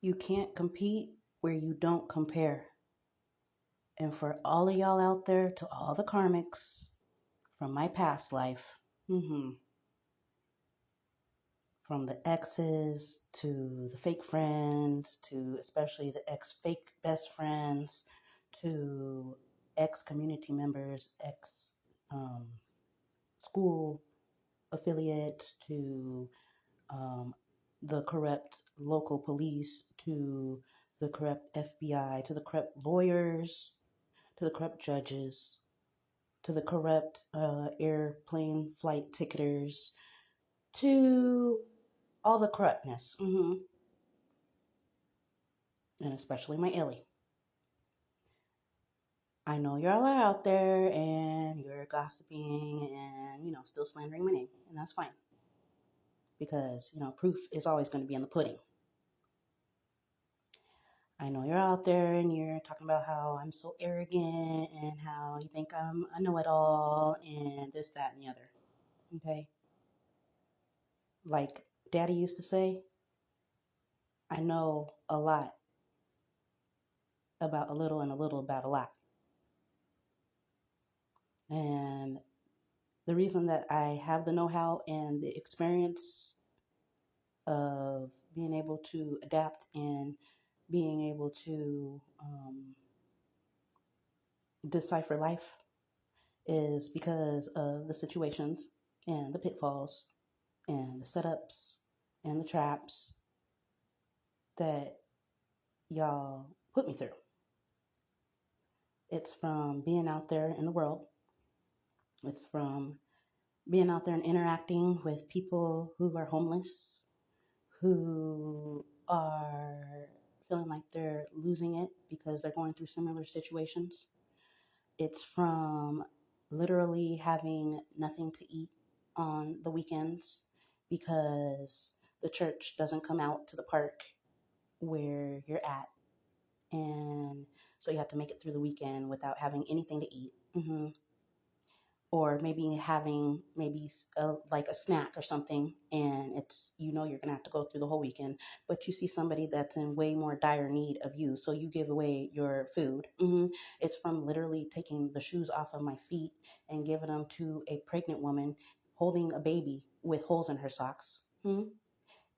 You can't compete where you don't compare. And for all of y'all out there, to all the karmics from my past life, from the exes to the fake friends to especially the ex fake best friends to ex community members, ex um, school affiliate to the corrupt local police to the corrupt FBI to the corrupt lawyers to the corrupt judges to the corrupt airplane flight ticketers to all the corruptness. And especially my Illy. I know you're all out there and you're gossiping and, still slandering my name. And that's fine. Because, proof is always going to be in the pudding. I know you're out there and you're talking about how I'm so arrogant and how you think I'm a know-it-all and this, that, and the other. Okay? Like Daddy used to say, I know a lot about a little and a little about a lot. And the reason that I have the know-how and the experience of being able to adapt and being able to decipher life is because of the situations and the pitfalls and the setups and the traps that y'all put me through. It's from being out there in the world. It's from being out there and interacting with people who are homeless, who are feeling like they're losing it because they're going through similar situations. It's from literally having nothing to eat on the weekends because the church doesn't come out to the park where you're at. And so you have to make it through the weekend without having anything to eat. Or maybe having like a snack or something, and it's you're gonna have to go through the whole weekend, but you see somebody that's in way more dire need of you, so you give away your food. It's from literally taking the shoes off of my feet and giving them to a pregnant woman holding a baby with holes in her socks.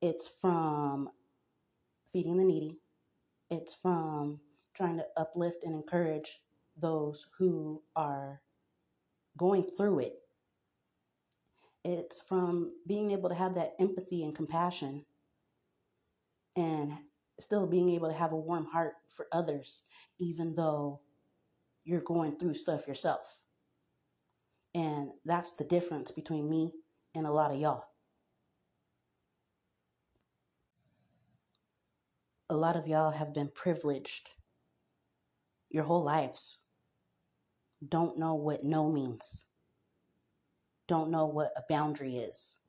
It's from feeding the needy. It's from trying to uplift and encourage those who are going through it. It's from being able to have that empathy and compassion and still being able to have a warm heart for others, even though you're going through stuff yourself. And that's the difference between me and a lot of y'all. A lot of y'all have been privileged your whole lives. Don't know what no means. Don't know what a boundary is.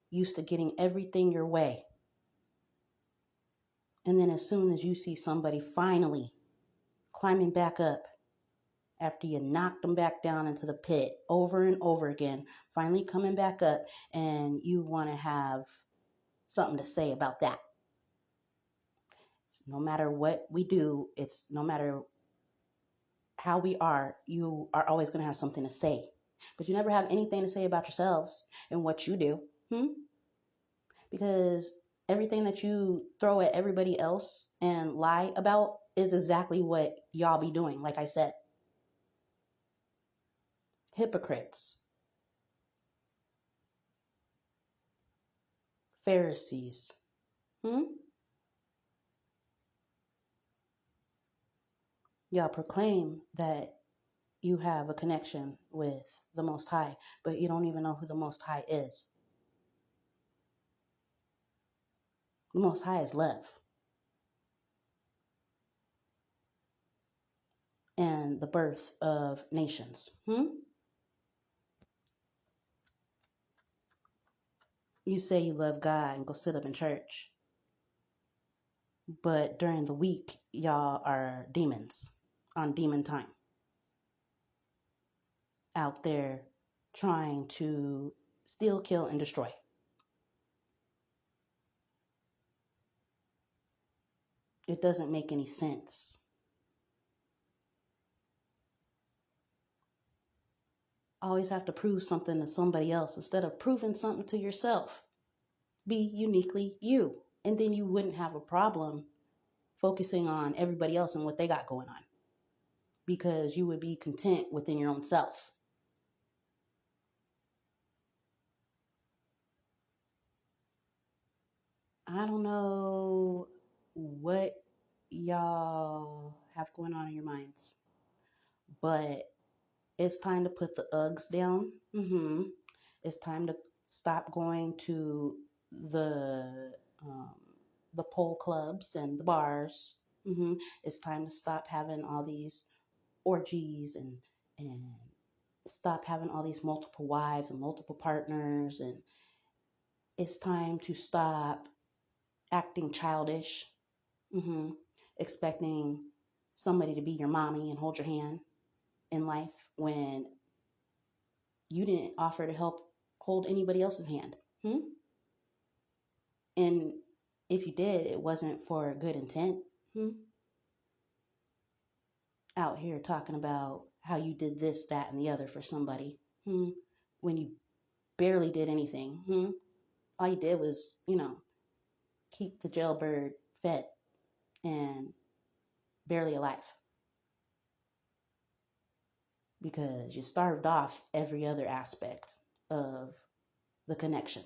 Used to getting everything your way. And then as soon as you see somebody finally climbing back up after you knocked them back down into the pit over and over again, finally coming back up, and you want to have something to say about that. No matter what we do, it's no matter how we are, you are always going to have something to say. But you never have anything to say about yourselves and what you do. Because everything that you throw at everybody else and lie about is exactly what y'all be doing, like I said. Hypocrites. Pharisees. Y'all proclaim that you have a connection with the Most High, but you don't even know who the Most High is. The Most High is love. And the birth of nations. You say you love God and go sit up in church, but during the week, y'all are demons on demon time. Out there trying to steal, kill, and destroy. It doesn't make any sense. Always have to prove something to somebody else instead of proving something to yourself. Be uniquely you. And then you wouldn't have a problem focusing on everybody else and what they got going on, because you would be content within your own self. I don't know what y'all have going on in your minds, but it's time to put the Uggs down. It's time to stop going to the um, the pole clubs and the bars. It's time to stop having all these orgies and stop having all these multiple wives and multiple partners. And it's time to stop acting childish, hmm expecting somebody to be your mommy and hold your hand in life when you didn't offer to help hold anybody else's hand. And if you did, it wasn't for good intent. Out here talking about how you did this, that, and the other for somebody, when you barely did anything. All you did was, keep the jailbird fed and barely alive, because you starved off every other aspect of the connection.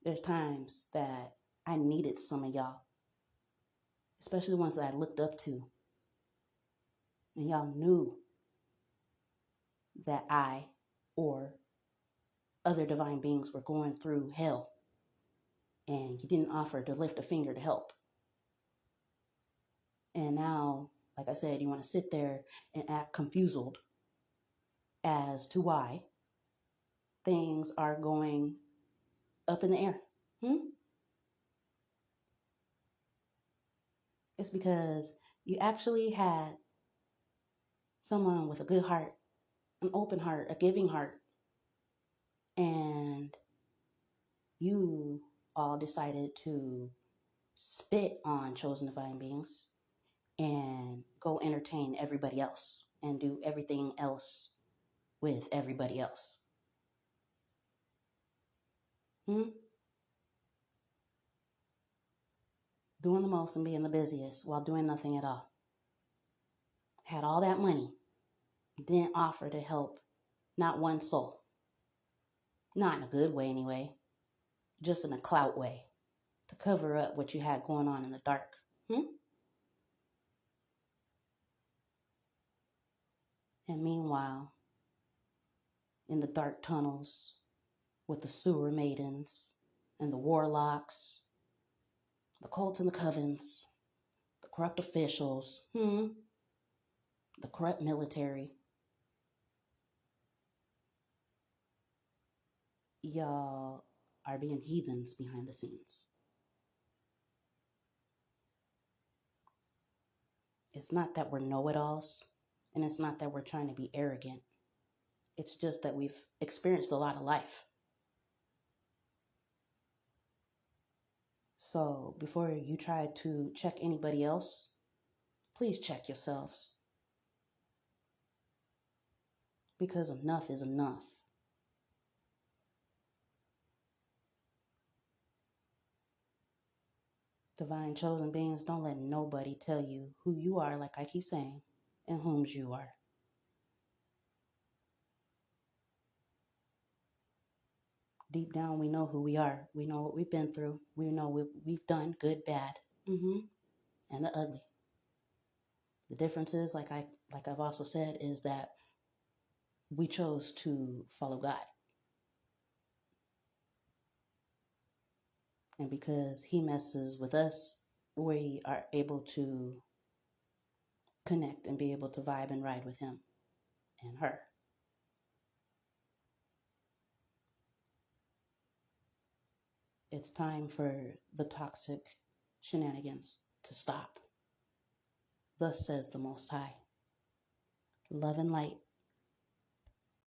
There's times that I needed some of y'all, especially the ones that I looked up to, and y'all knew that I or other divine beings were going through hell, and you didn't offer to lift a finger to help. And now, like I said, you want to sit there and act confused as to why things are going up in the air. It's because you actually had someone with a good heart, an open heart, a giving heart, and you all decided to spit on chosen divine beings and go entertain everybody else and do everything else with everybody else. Doing the most and being the busiest while doing nothing at all. Had all that money, didn't offer to help not one soul. Not in a good way anyway, just in a clout way, to cover up what you had going on in the dark. And meanwhile, in the dark tunnels with the sewer maidens and the warlocks, the cults and the covens, the corrupt officials, the corrupt military, y'all are being heathens behind the scenes. It's not that we're know-it-alls, and it's not that we're trying to be arrogant. It's just that we've experienced a lot of life. So before you try to check anybody else, please check yourselves. Because enough is enough. Divine chosen beings, don't let nobody tell you who you are, like I keep saying, and whom's you are. Deep down, we know who we are. We know what we've been through. We know what we've done, good, bad, and the ugly. The difference is, like I've also said, is that we chose to follow God. And because He messes with us, we are able to connect and be able to vibe and ride with Him and her. It's time for the toxic shenanigans to stop. Thus says the Most High. Love and light.